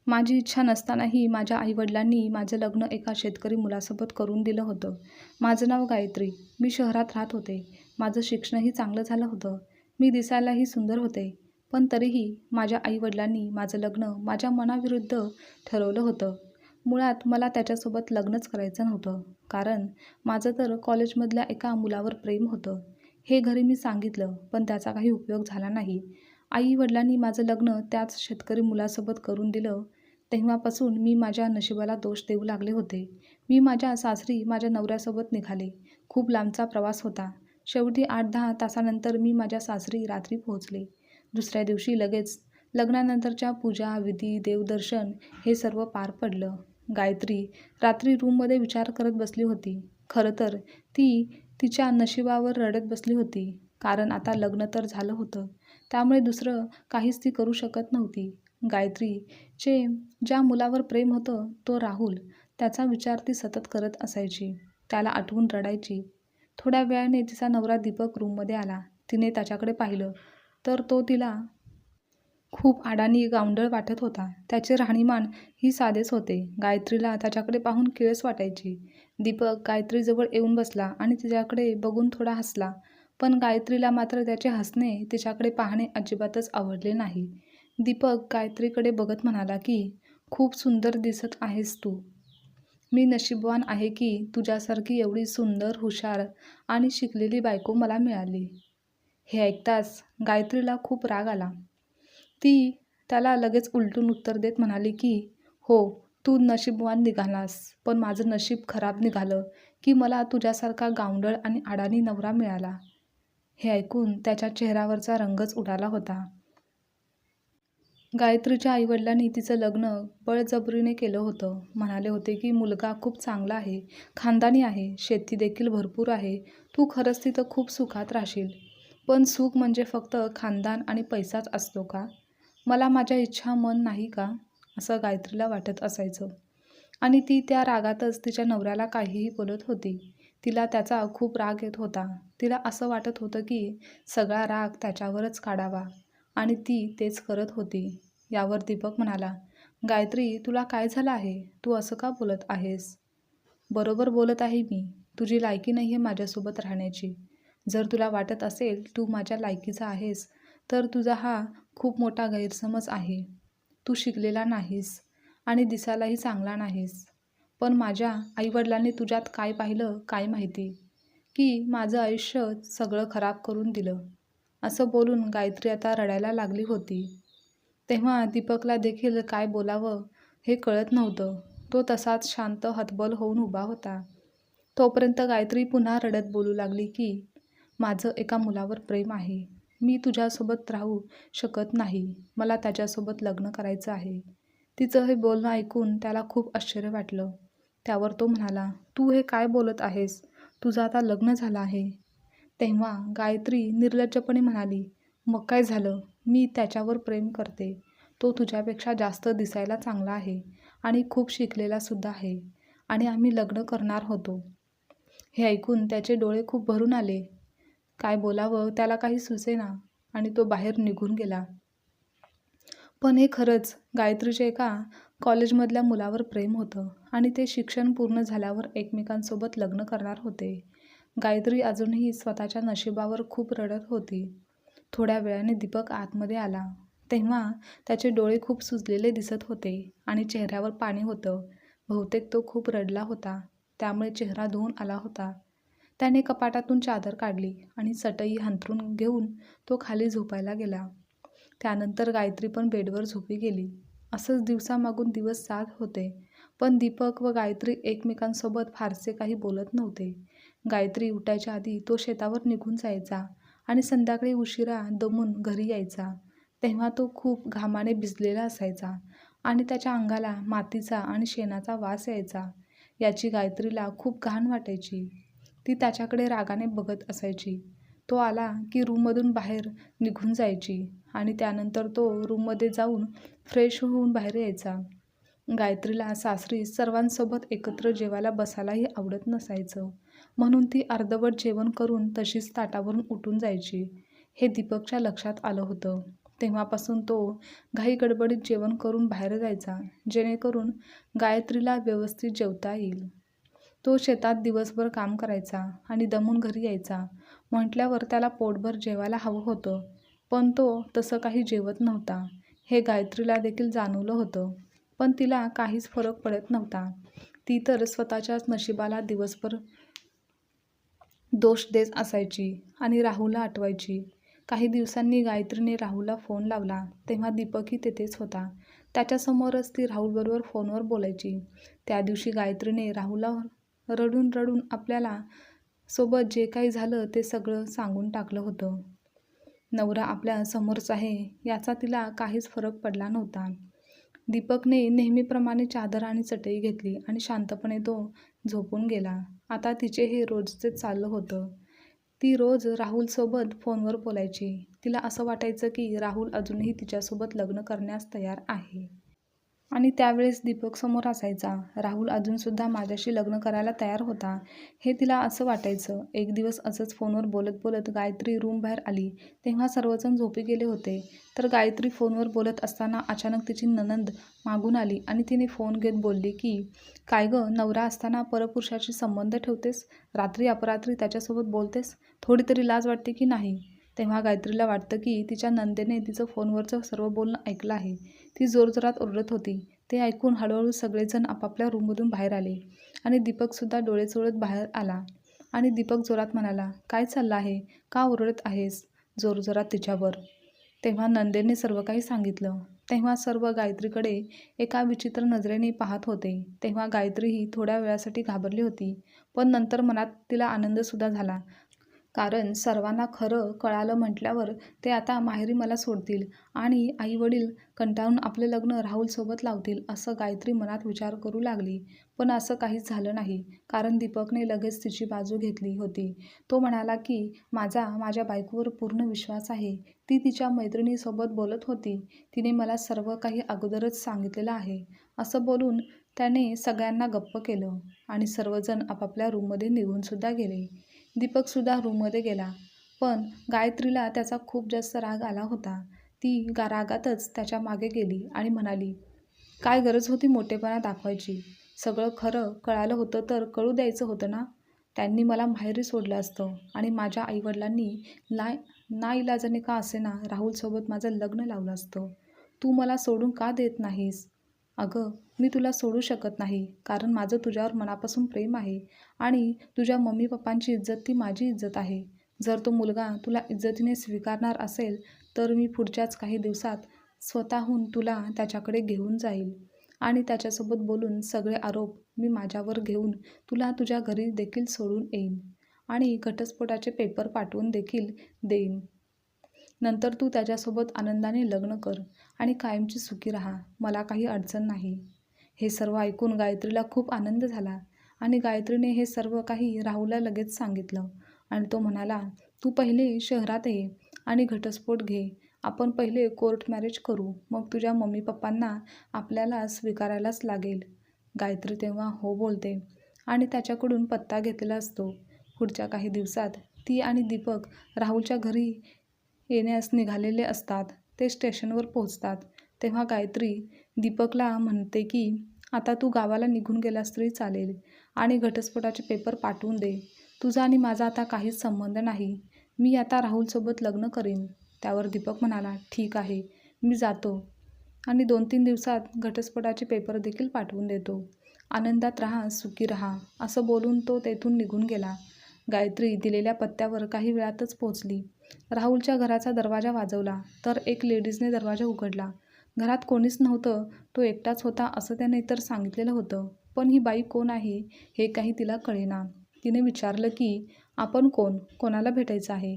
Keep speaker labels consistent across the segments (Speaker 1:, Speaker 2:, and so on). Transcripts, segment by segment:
Speaker 1: माझी इच्छा नसतानाही माझ्या आईवडिलांनी माझं लग्न एका शेतकरी मुलासोबत करून दिलं होतं. माझं नाव गायत्री. मी शहरात राहत होते. माझं शिक्षणही चांगलं झालं होतं. मी दिसायलाही सुंदर होते. पण तरीही माझ्या आईवडिलांनी माझं लग्न माझ्या मनाविरुद्ध ठरवलं होतं. मुळात मला त्याच्यासोबत लग्नच करायचं नव्हतं. कारण माझं तर कॉलेजमधल्या एका मुलावर प्रेम होतं. हे घरी मी सांगितलं, पण त्याचा काही उपयोग झाला नाही. आई-वडिलांनी माझं लग्न त्याच शेतकरी मुलासोबत करून दिलं. तेव्हापासून मी माझ्या नशिबाला दोष देऊ लागले होते. मी माझ्या सासरी माझ्या नवऱ्यासोबत निघाले. खूप लांबचा प्रवास होता. शेवटी 8-10 तासानंतर मी माझ्या सासरी रात्री पोहोचले. दुसऱ्या दिवशी लगेच लग्नानंतरच्या पूजा, विधी, देवदर्शन हे सर्व पार पडलं. गायत्री रात्री रूममध्ये विचार करत बसली होती. खरं तर ती तिच्या नशिबावर रडत बसली होती. कारण आता लग्न तर झालं होतं. त्यामुळे दुसरं काहीच ती करू शकत नव्हती. गायत्रीचे ज्या मुलावर प्रेम होतं तो राहुल. त्याचा विचार ती सतत करत असायची. त्याला आठवून रडायची. थोड्या वेळाने तिचा नवरा दीपक रूममध्ये आला. तिने त्याच्याकडे पाहिलं तर तो तिला खूप अडाणी गावंढळ वाटत होता. त्याचे राहणीमान ही साधेच होते. गायत्रीला त्याच्याकडे पाहून किळस वाटायची. दीपक गायत्रीजवळ येऊन बसला आणि तिच्याकडे बघून थोडा हसला. पण गायत्रीला मात्र त्याचे हसणे, तिच्याकडे पाहणे अजिबातच आवडले नाही. दीपक गायत्रीकडे बघत म्हणाला की खूप सुंदर दिसत आहेस तू. मी नशीबवान आहे की तुझ्यासारखी एवढी सुंदर, हुशार आणि शिकलेली बायको मला मिळाली. हे ऐकताच गायत्रीला खूप राग आला. ती त्याला लगेच उलटून उत्तर देत म्हणाली की हो, तू नशीबवान निघालास, पण माझं नशीब खराब निघालं की मला तुझ्यासारखा गावंढळ आणि अडाणी नवरा मिळाला. हे ऐकून त्याच्या चेहऱ्यावरचा रंगच उडाला होता. गायत्रीच्या आईवडिलांनी तिचं लग्न बळजबरीने केलं होतं. म्हणाले होते की मुलगा खूप चांगला आहे, खानदानी आहे, शेती देखील भरपूर आहे. तू खरंच तिथं खूप सुखात राहशील. पण सुख म्हणजे फक्त खानदान आणि पैसाच असतो का? मला माझ्या इच्छा मन नाही का? असं गायत्रीला वाटत असायचं. आणि ती त्या रागातच तिच्या नवऱ्याला काहीही बोलत होती. तिला त्याचा खूप राग येत होता. तिला असं वाटत होतं की सगळा राग त्याच्यावरच काढावा आणि ती तेच करत होती. यावर दीपक म्हणाला, गायत्री तुला काय झालं आहे? तू असं का बोलत आहेस? बरोबर बोलत आहे मी. तुझी लायकी नाही आहे माझ्यासोबत राहण्याची. जर तुला वाटत असेल तू माझ्या लायकीचा आहेस, तर तुझा हा खूप मोठा गैरसमज आहे. तू शिकलेला नाहीस आणि दिसायलाही चांगला नाहीस. पण माझ्या आईवडिलांनी तुझ्यात काय पाहिलं काय माहिती, की माझं आयुष्य सगळं खराब करून दिलं. असं बोलून गायत्री आता रडायला लागली होती. तेव्हा दीपकला देखील काय बोलावं हे कळत नव्हतं. तो तसाच शांत हतबल होऊन उभा होता. तोपर्यंत गायत्री पुन्हा रडत बोलू लागली की माझं एका मुलावर प्रेम आहे. मी तुझ्यासोबत राहू शकत नाही. मला त्याच्यासोबत लग्न करायचं आहे. तिचं हे बोलणं ऐकून त्याला खूप आश्चर्य वाटलं. त्यावर तो म्हणाला, तू हे काय बोलत आहेस? तुझं आता लग्न झालं आहे. तेव्हा गायत्री निर्लज्जपणे म्हणाली, मग काय झालं? मी त्याच्यावर प्रेम करते. तो तुझ्यापेक्षा जास्त दिसायला चांगला आहे आणि खूप शिकलेला सुद्धा आहे आणि आम्ही लग्न करणार होतो. हे ऐकून त्याचे डोळे खूप भरून आले. काय बोलावं त्याला काही सुचेना आणि तो बाहेर निघून गेला. पण हे खरंच गायत्रीचे एका कॉलेजमधल्या मुलावर प्रेम होतं आणि ते शिक्षण पूर्ण झाल्यावर एकमेकांसोबत लग्न करणार होते. गायत्री अजूनही स्वतःच्या नशिबावर खूप रडत होती. थोड्या वेळाने दीपक आतमध्ये आला. तेव्हा त्याचे डोळे खूप सुजलेले दिसत होते आणि चेहऱ्यावर पाणी होतं. बहुतेक तो खूप रडला होता. त्यामुळे चेहरा धुवून आला होता. त्याने कपाटातून चादर काढली आणि चटई अंथरून घेऊन तो खाली झोपायला गेला. त्यानंतर गायत्री पण बेडवर झोपी गेली. असंच दिवसामागून दिवस जात होते. पण दीपक व गायत्री एकमेकांसोबत फारसे काही बोलत नव्हते. गायत्री उठायच्या आधी तो शेतावर निघून जायचा आणि संध्याकाळी उशिरा दमून घरी यायचा. तेव्हा तो खूप घामाने भिजलेला असायचा आणि त्याच्या अंगाला मातीचा आणि शेणाचा वास यायचा. याची गायत्रीला खूप घाण वाटायची. ती त्याच्याकडे रागाने बघत असायची. तो आला की रूममधून बाहेर निघून जायची आणि त्यानंतर तो रूममध्ये जाऊन फ्रेश होऊन बाहेर यायचा. गायत्रीला सासरी सर्वांसोबत एकत्र जेवायला बसायलाही आवडत नसायचं. म्हणून ती अर्धवट जेवण करून तशीच ताटावरून उठून जायची. हे दीपकच्या लक्षात आलं होतं. तेव्हापासून तो घाई गडबडीत जेवण करून बाहेर जायचा, जेणेकरून गायत्रीला व्यवस्थित जेवता येईल. तो शेतात दिवसभर काम करायचा आणि दमून घरी यायचा म्हटल्यावर त्याला पोटभर जेवायला हवं होतं, पण तो तसं काही जेवत नव्हता. हे गायत्रीला देखील जाणवलं होतं, पण तिला काहीच फरक पडत नव्हता. ती तर स्वतःच्याच नशिबाला दिवसभर दोष देत असायची आणि राहुलला आठवायची. काही दिवसांनी गायत्रीने राहुलला फोन लावला, तेव्हा दीपकही तेथेच होता. त्याच्यासमोरच ती राहुलबरोबर फोनवर बोलायची. त्या दिवशी गायत्रीने राहुलला रडून रडून आपल्याला सोबत जे काही झालं ते सगळं सांगून टाकलं होतं. नवरा आपल्या समोरच आहे याचा तिला काहीच फरक पडला नव्हता. दीपकने नेहमीप्रमाणे चादर आणि चटई घेतली आणि शांतपणे तो झोपून गेला. आता तिचे हे रोजचेच चाललं होतं. ती रोज राहुलसोबत फोनवर बोलायची. तिला असं वाटायचं की राहुल अजूनही तिच्यासोबत लग्न करण्यास तयार आहे. आणि त्यावेळेस दीपक समोर असायचा. राहुल अजूनसुद्धा माझ्याशी लग्न करायला तयार होता, हे तिला असं वाटायचं. एक दिवस असंच फोनवर बोलत बोलत गायत्री रूमबाहेर आली. तेव्हा सर्वजण झोपी गेले होते. तर गायत्री फोनवर बोलत असताना अचानक तिची नणंद मागून आली आणि तिने फोन घेत बोलली की, काय गं, नवरा असताना परपुरुषाशी संबंध ठेवतेस, रात्री अपरात्री त्याच्यासोबत बोलतेस, थोडी तरी लाज वाटते की नाही? तेव्हा गायत्रीला वाटतं की तिच्या नंदेने तिचं फोनवरचं सर्व बोलणं ऐकलं आहे. ती जोरजोरात ओरडत होती. ते ऐकून हळूहळू सगळेजण आपापल्या रूममधून बाहेर आले आणि दीपकसुद्धा डोळे चोळत बाहेर आला. आणि दीपक जोरात म्हणाला, काय चाललं आहे? का ओरडत आहेस जोरजोरात तिच्यावर? तेव्हा नंदेने सर्व काही सांगितलं. तेव्हा सर्व गायत्रीकडे एका विचित्र नजरेने पाहत होते. तेव्हा गायत्रीही थोड्या वेळासाठी घाबरली होती, पण नंतर मनात तिला आनंदसुद्धा झाला. कारण सर्वांना खरं कळालं म्हटल्यावर ते आता माहेरी मला सोडतील आणि आईवडील कंटाळून आपले लग्न राहुलसोबत लावतील असं गायत्री मनात विचार करू लागली. पण असं काहीच झालं नाही, कारण दीपकने लगेच तिची बाजू घेतली होती. तो म्हणाला की माझ्या बायकोवर पूर्ण विश्वास आहे. ती तिच्या मैत्रिणीसोबत बोलत होती. तिने मला सर्व काही अगोदरच सांगितलेलं आहे. असं बोलून त्याने सगळ्यांना गप्प केलं आणि सर्वजण आपापल्या रूममध्ये निघूनसुद्धा गेले. दीपकसुद्धा रूममध्ये गेला, पण गायत्रीला त्याचा खूप जास्त राग आला होता. ती रागातच त्याच्या मागे गेली आणि म्हणाली, काय गरज होती मोठेपणा दाखवायची? सगळं खरं कळालं होतं तर कळू द्यायचं होतं ना? त्यांनी मला माहेरी सोडलं असतं आणि माझ्या आईवडिलांनी नाईलाजाने का असेना राहुलसोबत माझं लग्न लावलं असतं. तू मला सोडून का देत नाहीस? अगं, मी तुला सोडू शकत नाही, कारण माझं तुझ्यावर मनापासून प्रेम आहे आणि तुझ्या मम्मी पप्पांची इज्जत ती माझी इज्जत आहे. जर तो मुलगा तुला इज्जतीने स्वीकारणार असेल तर मी पुढच्याच काही दिवसात स्वतःहून तुला त्याच्याकडे घेऊन जाईल आणि त्याच्यासोबत बोलून सगळे आरोप मी माझ्यावर घेऊन तुला तुझ्या घरी देखील सोडून येईन आणि घटस्फोटाचे पेपर पाठवून देखील देईन. नंतर तू त्याच्यासोबत आनंदाने लग्न कर आणि कायमची सुखी राहा. मला काही अडचण नाही. हे सर्व ऐकून गायत्रीला खूप आनंद झाला आणि गायत्रीने हे सर्व काही राहुलला लगेच सांगितलं आणि तो म्हणाला, तू पहिले शहरात ये आणि घटस्फोट घे. आपण पहिले कोर्ट मॅरेज करू, मग तुझ्या मम्मी पप्पांना आपल्याला स्वीकारायलाच लागेल. गायत्री तेव्हा हो बोलते आणि त्याच्याकडून पत्ता घेतलेला असतो. पुढच्या काही दिवसात ती आणि दीपक राहुलच्या घरी येण्यास निघालेले असतात. ते स्टेशनवर पोहोचतात. तेव्हा गायत्री दीपकला म्हणते की आता तू गावाला निघून गेलास तरी चालेल आणि घटस्फोटाचे पेपर पाठवून दे. तुझा आणि माझा आता काहीच संबंध नाही. मी आता राहुलसोबत लग्न करीन. त्यावर दीपक म्हणाला, ठीक आहे, मी जातो आणि 2-3 दिवसात घटस्फोटाचे पेपर देखील पाठवून देतो. आनंदात राहा, सुखी राहा, असं बोलून तो तेथून निघून गेला. गायत्री दिलेल्या पत्त्यावर काही वेळातच पोहोचली. राहुलच्या घराचा दरवाजा वाजवला तर एक लेडीजने दरवाजा उघडला. घरात कोणीच नव्हतं. तो एकटाच होता असं त्याने तर सांगितलेलं होतं, पण ही बाई कोण आहे हे काही तिला कळेना. तिने विचारलं की आपण कोण, कोणाला भेटायचं आहे?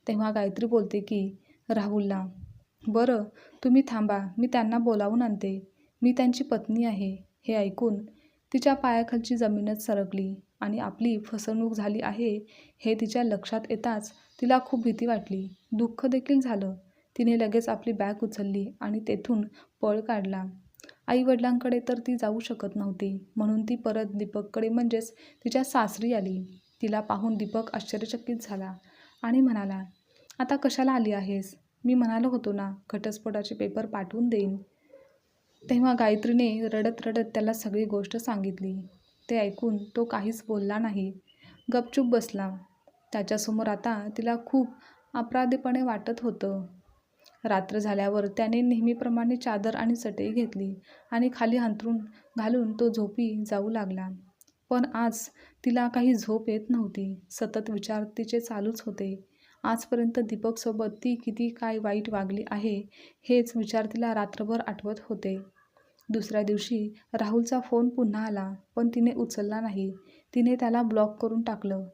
Speaker 1: तेव्हा गायत्री बोलते की राहुलला. बरं, तुम्ही थांबा, मी त्यांना बोलावून आणते. मी त्यांची पत्नी आहे. हे ऐकून तिच्या पायाखालची जमीनच सरकली आणि आपली फसवणूक झाली आहे हे तिच्या लक्षात येताच तिला खूप भीती वाटली, दुःख देखील झालं. तिने लगेच आपली बॅग उचलली आणि तेथून पळ काढला. आईवडिलांकडे तर ती जाऊ शकत नव्हती, म्हणून ती परत दीपककडे म्हणजेच तिच्या सासरी आली. तिला पाहून दीपक आश्चर्यचकित झाला आणि म्हणाला, आता कशाला आली आहेस? मी म्हणालो होतो ना, घटस्फोटाचे पेपर पाठवून देईन. तेव्हा गायत्रीने रडत रडत त्याला सगळी गोष्ट सांगितली. ते ऐकून तो काहीच बोलला नाही, गपचूप बसला. त्याच्यासमोर आता तिला खूप अपराधीपणे वाटत होतं. रात्र झाल्यावर त्याने नेहमीप्रमाणे चादर आणि चटई घेतली आणि खाली अंथरूण घालून तो झोपी जाऊ लागला. पण आज तिला काही झोप येत नव्हती. सतत विचार तिचे चालूच होते. आजपर्यंत दीपकसोबत ती किती काय वाईट वागली आहे, हेच विचार तिला रात्रभर आठवत होते. दुसऱ्या दिवशी राहुलचा फोन पुन्हा आला, पण तिने उचलला नाही. तिने त्याला ब्लॉक करून टाकलं.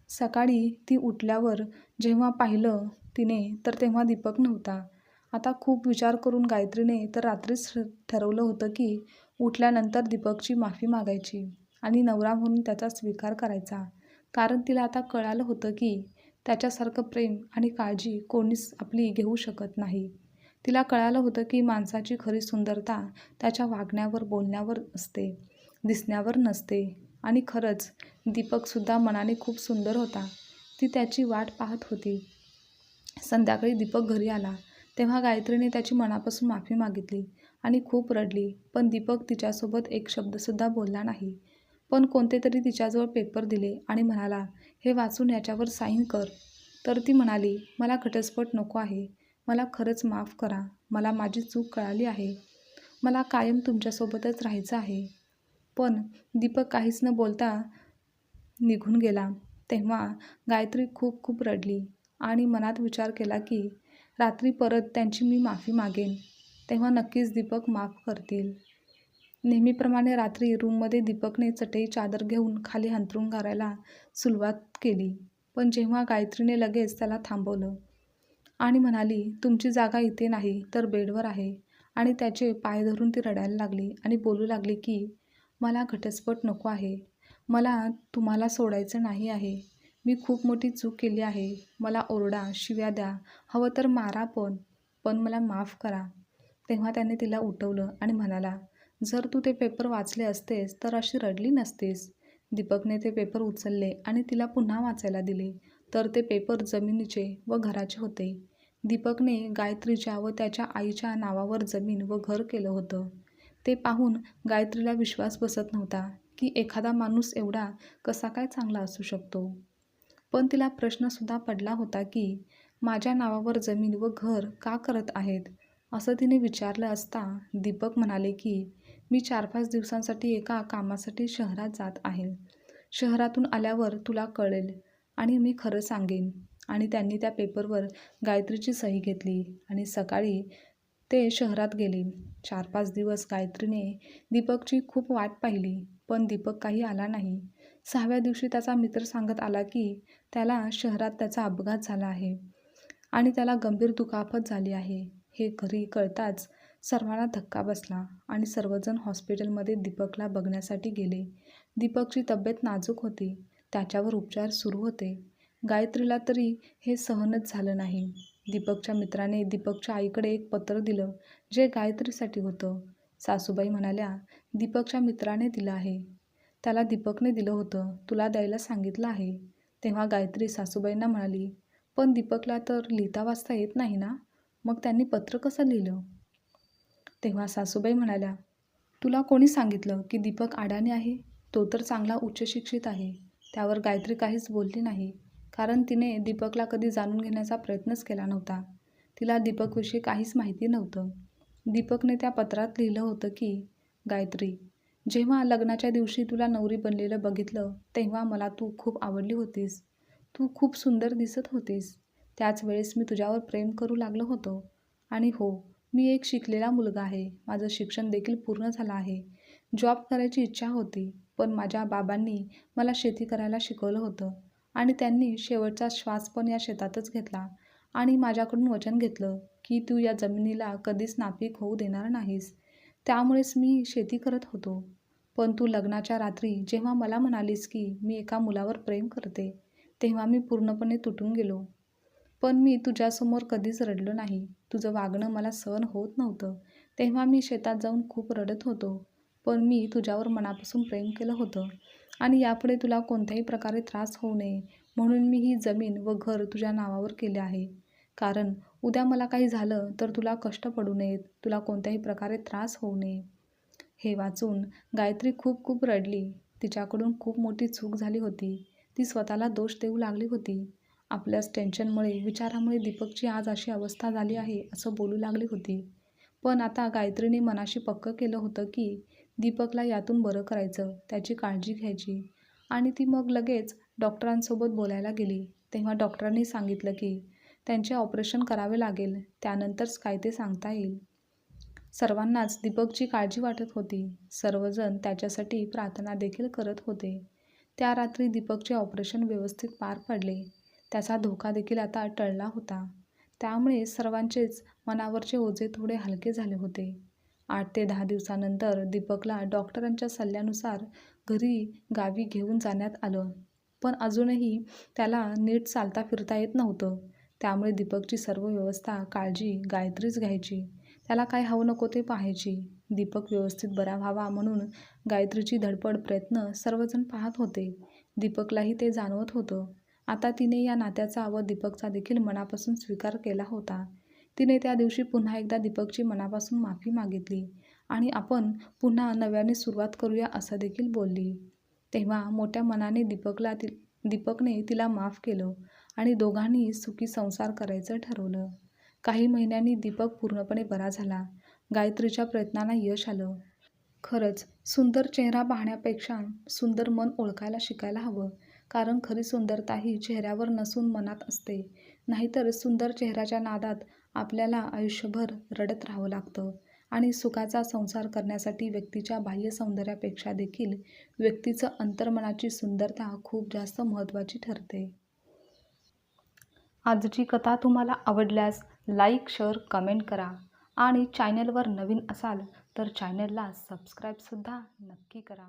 Speaker 1: सकाळी ती उठल्यावर जेव्हा पाहिलं तिने, तर तेव्हा दीपक नव्हता. आता खूप विचार करून गायत्रीने तर रात्रीच ठरवलं होतं की उठल्यानंतर दीपकची माफी मागायची आणि नवरा म्हणून त्याचा स्वीकार करायचा. कारण तिला आता कळालं होतं की त्याच्यासारखं प्रेम आणि काळजी कोणीच आपली घेऊ शकत नाही. तिला कळालं होतं की माणसाची खरी सुंदरता त्याच्या वागण्यावर, बोलण्यावर असते, दिसण्यावर नसते. आणि खरंच दीपकसुद्धा मनाने खूप सुंदर होता. ती त्याची वाट पाहत होती. संध्याकाळी दीपक घरी आला तेव्हा गायत्रीने त्याची मनापासून माफी मागितली आणि खूप रडली. पण दीपक तिच्यासोबत एक शब्दसुद्धा बोलला नाही. पण कोणते तरी तिच्याजवळ पेपर दिले आणि म्हणाला, हे वाचून याच्यावर साईन कर. तर ती म्हणाली, मला घटस्फोट नको आहे. मला खरंच माफ करा. मला माझी चूक कळाली आहे. मला कायम तुमच्यासोबतच राहायचं आहे. पण दीपक काहीच न बोलता निघून गेला. तेव्हा गायत्री खूप खूप रडली आणि मनात विचार केला की रात्री परत त्यांची मी माफी मागेन, तेव्हा नक्कीच दीपक माफ करतील. नेहमीप्रमाणे रात्री रूममध्ये दीपकने चटई चादर घेऊन खाली अंथरूण घालायला सुरुवात केली. पण जेव्हा गायत्रीने लगेच त्याला थांबवलं आणि म्हणाली, तुमची जागा इथे नाही तर बेडवर आहे, आणि त्याचे पाय धरून ती रडायला लागली आणि बोलू लागली की मला घटस्फोट नको आहे. मला तुम्हाला सोडायचं नाही आहे. मी खूप मोठी चूक केली आहे. मला ओरडा, शिव्या द्या, हवं तर मारा पण मला माफ करा. तेव्हा त्याने तिला उठवलं आणि म्हणाला, जर तू ते पेपर वाचले असतेस तर अशी रडली नसतेस. दीपकने ते पेपर उचलले आणि तिला पुन्हा वाचायला दिले. तर ते पेपर जमिनीचे व घराचे होते. दीपकने गायत्रीच्या व त्याच्या आईच्या नावावर जमीन व घर केलं होतं. ते पाहून गायत्रीला विश्वास बसत नव्हता की एखादा माणूस एवढा कसा काय चांगला असू शकतो. पण तिला प्रश्नसुद्धा पडला होता की माझ्या नावावर जमीन व घर का करत आहेत, असं तिने विचारलं असता दीपक म्हणाले की मी 4-5 दिवसांसाठी एका कामासाठी शहरात जात आहे. शहरातून आल्यावर तुला कळेल आणि मी खरं सांगेन. आणि त्यांनी त्या पेपरवर गायत्रीची सही घेतली आणि सकाळी ते शहरात गेले. 4-5 दिवस गायत्रीने दीपकची खूप वाट पाहिली, पण दीपक काही आला नाही. 6व्या दिवशी त्याचा मित्र सांगत आला की त्याला शहरात त्याचा अपघात झाला आहे आणि त्याला गंभीर दुखापत झाली आहे. हे घरी कळताच सर्वांना धक्का बसला आणि सर्वजण हॉस्पिटलमध्ये दीपकला बघण्यासाठी गेले. दीपकची तब्येत नाजूक होती. त्याच्यावर उपचार सुरू होते. गायत्रीला तरी हे सहनच झालं नाही. दीपकच्या मित्राने दीपकच्या आईकडे एक पत्र दिलं, जे गायत्रीसाठी होतं. सासूबाई म्हणाल्या, दीपकच्या मित्राने दिलं आहे. त्याला दीपकने दिलं होतं. तुला द्यायला सांगितलं आहे. तेव्हा गायत्री सासूबाईंना म्हणाली, पण दीपकला तर लिहिता वाचता येत नाही ना, मग त्यांनी पत्र कसं लिहिलं? तेव्हा सासूबाई म्हणाल्या, तुला कोणी सांगितलं की दीपक अडाणी आहे? तो तर चांगला उच्चशिक्षित आहे. त्यावर गायत्री काहीच बोलली नाही, कारण तिने दीपकला कधी जाणून घेण्याचा प्रयत्नच केला नव्हता. तिला दीपकविषयी काहीच माहिती नव्हतं. दीपकने त्या पत्रात लिहिलं होतं की गायत्री, जेव्हा लग्नाच्या दिवशी तुला नवरी बनलेलं बघितलं तेव्हा मला तू खूप आवडली होतीस. तू खूप सुंदर दिसत होतीस. त्याच वेळेस मी तुझ्यावर प्रेम करू लागलो होतो. आणि हो, मी एक शिकलेला मुलगा आहे. माझं शिक्षण देखील पूर्ण झालं आहे. जॉब करायची इच्छा होती, पण माझ्या बाबांनी मला शेती करायला शिकवलं होतं आणि त्यांनी शेवटचा श्वास पण या शेतातच घेतला आणि माझ्याकडून वचन घेतलं की तू या जमिनीला कधीच नापीक होऊ देणार नाहीस. त्यामुळेच मी शेती करत होतो. पण तू लग्नाच्या रात्री जेव्हा मला म्हणालीस की मी एका मुलावर प्रेम करते, तेव्हा मी पूर्णपणे तुटून गेलो. पण मी तुझ्यासमोर कधीच रडलो नाही. तुझं वागणं मला सहन होत नव्हतं. तेव्हा मी शेतात जाऊन खूप रडत होतो. पण मी तुझ्यावर मनापासून प्रेम केलं होतं आणि यापुढे तुला कोणत्याही प्रकारे त्रास होऊ नये म्हणून मी ही जमीन व घर तुझ्या नावावर केले आहे. कारण उद्या मला काही झालं तर तुला कष्ट पडू नयेत, तुला कोणत्याही प्रकारे त्रास होऊ नये. हे वाचून गायत्री खूप खूप रडली. तिच्याकडून खूप मोठी चूक झाली होती. ती स्वतःला दोष देऊ लागली होती. आपल्याच टेन्शनमुळे, विचारामुळे दीपकची आज अशी अवस्था झाली आहे असं बोलू लागली होती. पण आता गायत्रीने मनाशी पक्कं केलं होतं की दीपकला यातून बरं करायचं, त्याची काळजी घ्यायची. आणि ती मग लगेच डॉक्टरांसोबत बोलायला गेली. तेव्हा डॉक्टरांनी सांगितलं की त्यांचे ऑपरेशन करावे लागेल, त्यानंतरच काय ते सांगता येईल. सर्वांनाच दीपकची काळजी वाटत होती. सर्वजण त्याच्यासाठी प्रार्थना देखील करत होते. त्या रात्री दीपकचे ऑपरेशन व्यवस्थित पार पडले. त्याचा धोका देखील आता टळला होता. त्यामुळे सर्वांचेच मनावरचे ओझे थोडे हलके झाले होते. 8 ते 10 दिवसानंतर दीपकला डॉक्टरांच्या सल्ल्यानुसार घरी गावी घेऊन जाण्यात आलं. पण अजूनही त्याला नीट चालता फिरता येत नव्हतं. त्यामुळे दीपकची सर्व व्यवस्था, काळजी गायत्रीच घ्यायची. त्याला काय हवं नको ते पाहायची. दीपक व्यवस्थित बरा व्हावा म्हणून गायत्रीची धडपड, प्रयत्न सर्वजण पाहत होते. दीपकलाही ते जाणवत होतं. आता तिने या नात्याचा व दीपकचा देखील मनापासून स्वीकार केला होता. तिने त्या दिवशी पुन्हा एकदा दीपकची मनापासून माफी मागितली आणि आपण पुन्हा नव्याने सुरुवात करूया असं देखील बोलली. तेव्हा मोठ्या मनाने दीपकने तिला माफ केलं आणि दोघांनी सुखी संसार करायचं ठरवलं. काही महिन्यांनी दीपक पूर्णपणे बरा झाला. गायत्रीच्या प्रयत्नांना यश आलं. खरंच सुंदर चेहरा पाहण्यापेक्षा सुंदर मन ओळखायला शिकायला हवं. कारण खरी सुंदरता ही चेहऱ्यावर नसून मनात असते. नाहीतर सुंदर चेहऱ्याच्या नादात आपल्याला आयुष्यभर रडत राहावं लागतं. आणि सुखाचा संसार करण्यासाठी व्यक्तीच्या बाह्य सौंदर्यापेक्षा देखील व्यक्तीचं अंतर्मनाची सुंदरता खूप जास्त महत्त्वाची ठरते. आजची कथा तुम्हाला आवडल्यास लाईक, शेअर, कमेंट करा आणि चॅनलवर नवीन असाल तर चॅनलला सबस्क्राईबसुद्धा नक्की करा.